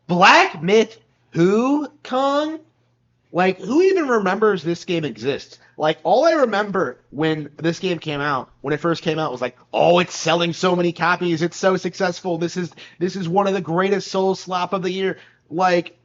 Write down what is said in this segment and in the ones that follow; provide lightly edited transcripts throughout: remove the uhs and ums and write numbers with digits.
Black Myth Wukong? Like, who even remembers this game exists? Like, all I remember when this game came out, when it first came out, was like, oh, it's selling so many copies, it's so successful. This is one of the greatest soul slap of the year. Like,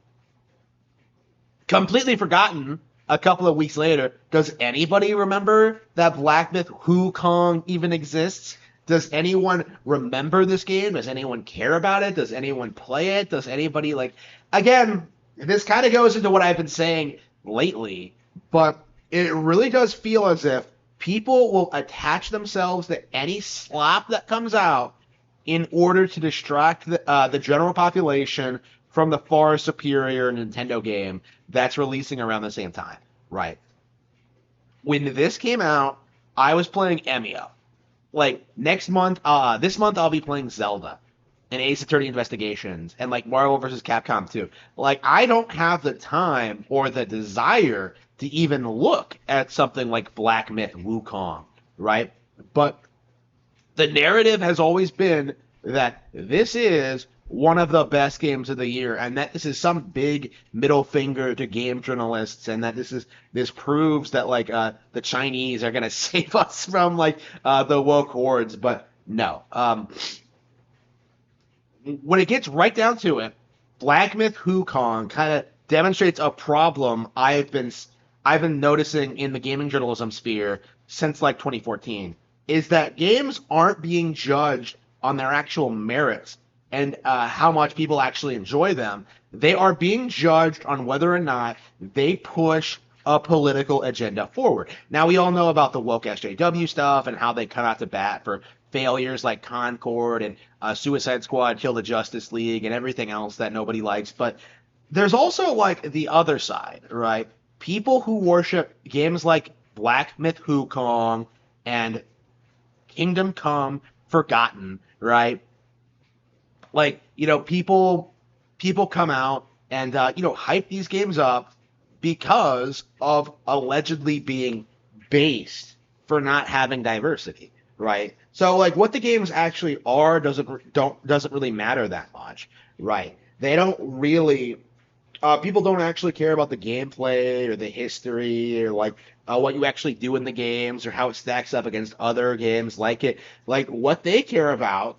completely forgotten a couple of weeks later. Does anybody remember that Black Myth Wukong even exists? Does anyone remember this game? Does anyone care about it? Does anyone play it? Does anybody like again, this kind of goes into what I've been saying lately, but it really does feel as if people will attach themselves to any slap that comes out in order to distract the general population from the far superior Nintendo game that's releasing around the same time, right? When this came out, I was playing Emio. Like next month, this month I'll be playing Zelda and Ace Attorney Investigations and like Marvel vs. Capcom 2. Like I don't have the time or the desire to even look at something like Black Myth Wukong, right? But the narrative has always been that this is one of the best games of the year, and that this is some big middle finger to game journalists, and that this proves that like the Chinese are gonna save us from like the woke hordes. But no, when it gets right down to it, Black Myth Wukong kind of demonstrates a problem I've been noticing in the gaming journalism sphere since like 2014 is that games aren't being judged on their actual merits and how much people actually enjoy them. They are being judged on whether or not they push a political agenda forward. Now, we all know about the woke SJW stuff and how they come out to bat for failures like Concord and Suicide Squad, Kill the Justice League, and everything else that nobody likes. But there's also like the other side, right? People who worship games like Black Myth Wukong and Kingdom Come Forgotten, right? Like, people come out and hype these games up because of allegedly being based for not having diversity, right? So like what the games actually are doesn't really matter that much, right? They don't really people don't actually care about the gameplay or the history or like what you actually do in the games or how it stacks up against other games like it. Like what they care about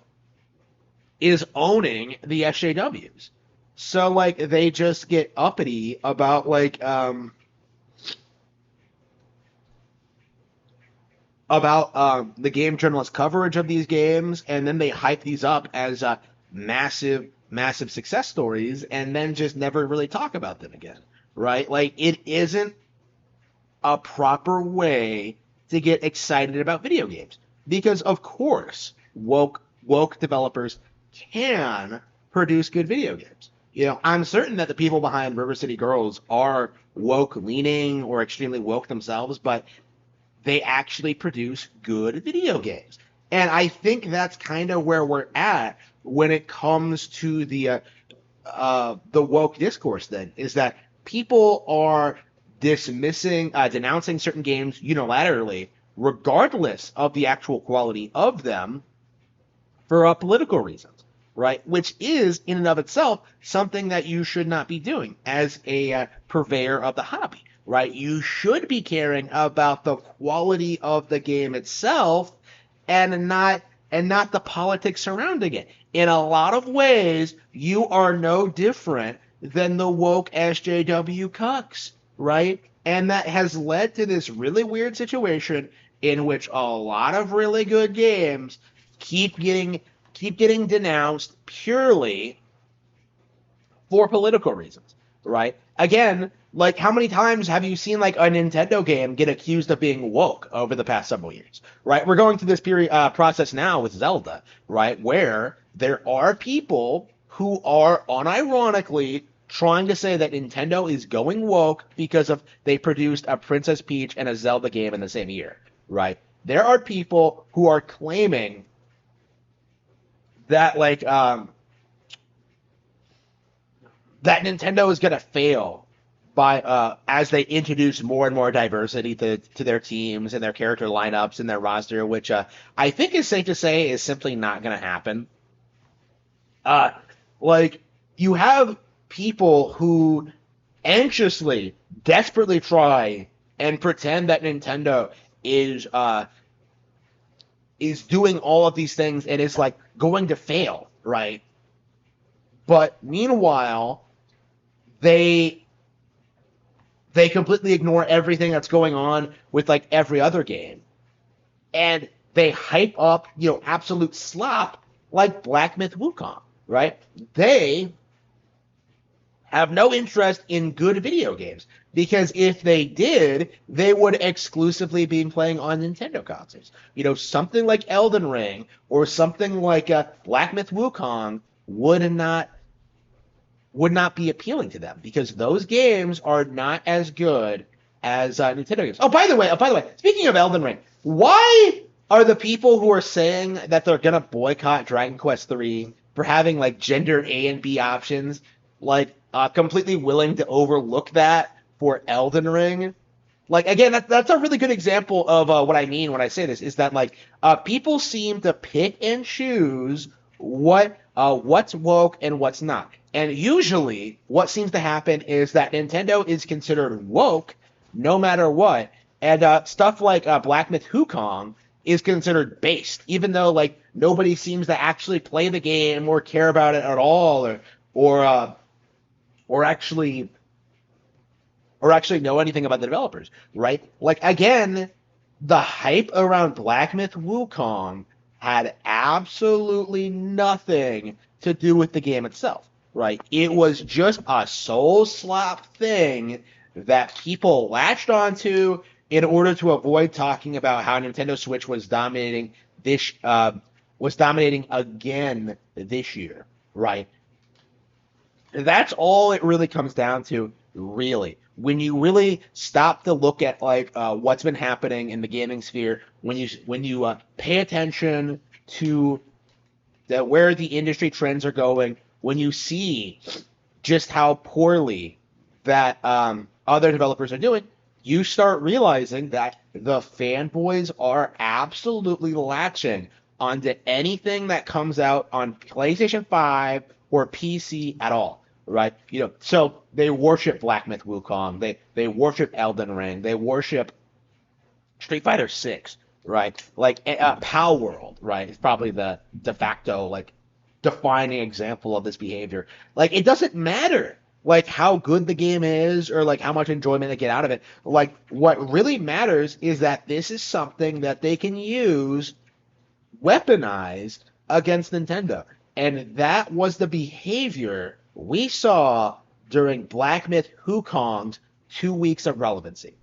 is owning the SJWs. So like they just get uppity about the game journalist coverage of these games, and then they hype these up as massive success stories, and then just never really talk about them again, right? Like it isn't a proper way to get excited about video games because, of course, woke developers can produce good video games. I'm certain that the people behind River City Girls are woke leaning or extremely woke themselves, but they actually produce good video games. And I think that's kind of where we're at when it comes to the woke discourse. Then is that people are denouncing certain games unilaterally, regardless of the actual quality of them, for political reasons, right? Which is in and of itself something that you should not be doing as a purveyor of the hobby, right? You should be caring about the quality of the game itself and not the politics surrounding it. In a lot of ways, you are no different than the woke SJW cucks, right? And that has led to this really weird situation in which a lot of really good games keep getting denounced purely for political reasons, right? Again, like how many times have you seen like a Nintendo game get accused of being woke over the past several years, right? We're going through this process now with Zelda, right, where there are people who are unironically trying to say that Nintendo is going woke because of they produced a Princess Peach and a Zelda game in the same year, right? There are people who are claiming that that Nintendo is going to fail by as they introduce more and more diversity to their teams and their character lineups and their roster, which I think is safe to say is simply not going to happen. Like you have people who anxiously, desperately try and pretend that Nintendo is doing all of these things and is like going to fail, right? But meanwhile, they completely ignore everything that's going on with like every other game. And they hype up, absolute slop like Black Myth Wukong, right? They have no interest in good video games because if they did, they would exclusively be playing on Nintendo consoles. Something like Elden Ring or something like Black Myth Wukong would not be appealing to them because those games are not as good as Nintendo games. Oh, by the way, speaking of Elden Ring, why are the people who are saying that they're gonna boycott Dragon Quest III for having like gender A and B options, like completely willing to overlook that for Elden Ring? Like again, that's a really good example of what I mean when I say this is that like people seem to pick and choose what's woke and what's not. And usually, what seems to happen is that Nintendo is considered woke no matter what, and stuff like Black Myth Wukong is considered based, even though like nobody seems to actually play the game or care about it at all, or actually know anything about the developers, right? Like again, the hype around Black Myth Wukong had absolutely nothing to do with the game itself, right? It was just a soul slap thing that people latched onto in order to avoid talking about how Nintendo Switch was dominating again this year, right? That's all it really comes down to, really. When you really stop to look at like what's been happening in the gaming sphere, when you pay attention to where the industry trends are going, when you see just how poorly that other developers are doing, you start realizing that the fanboys are absolutely latching onto anything that comes out on PlayStation 5 or PC at all, right? So they worship Black Myth Wukong, they worship Elden Ring, they worship Street Fighter 6, right? Like Pal World, right? Is probably the de facto like defining example of this behavior. Like it doesn't matter like how good the game is or like how much enjoyment they get out of it. Like what really matters is that this is something that they can use weaponized against Nintendo. And that was the behavior we saw during Black Myth Wukong's 2 weeks of relevancy.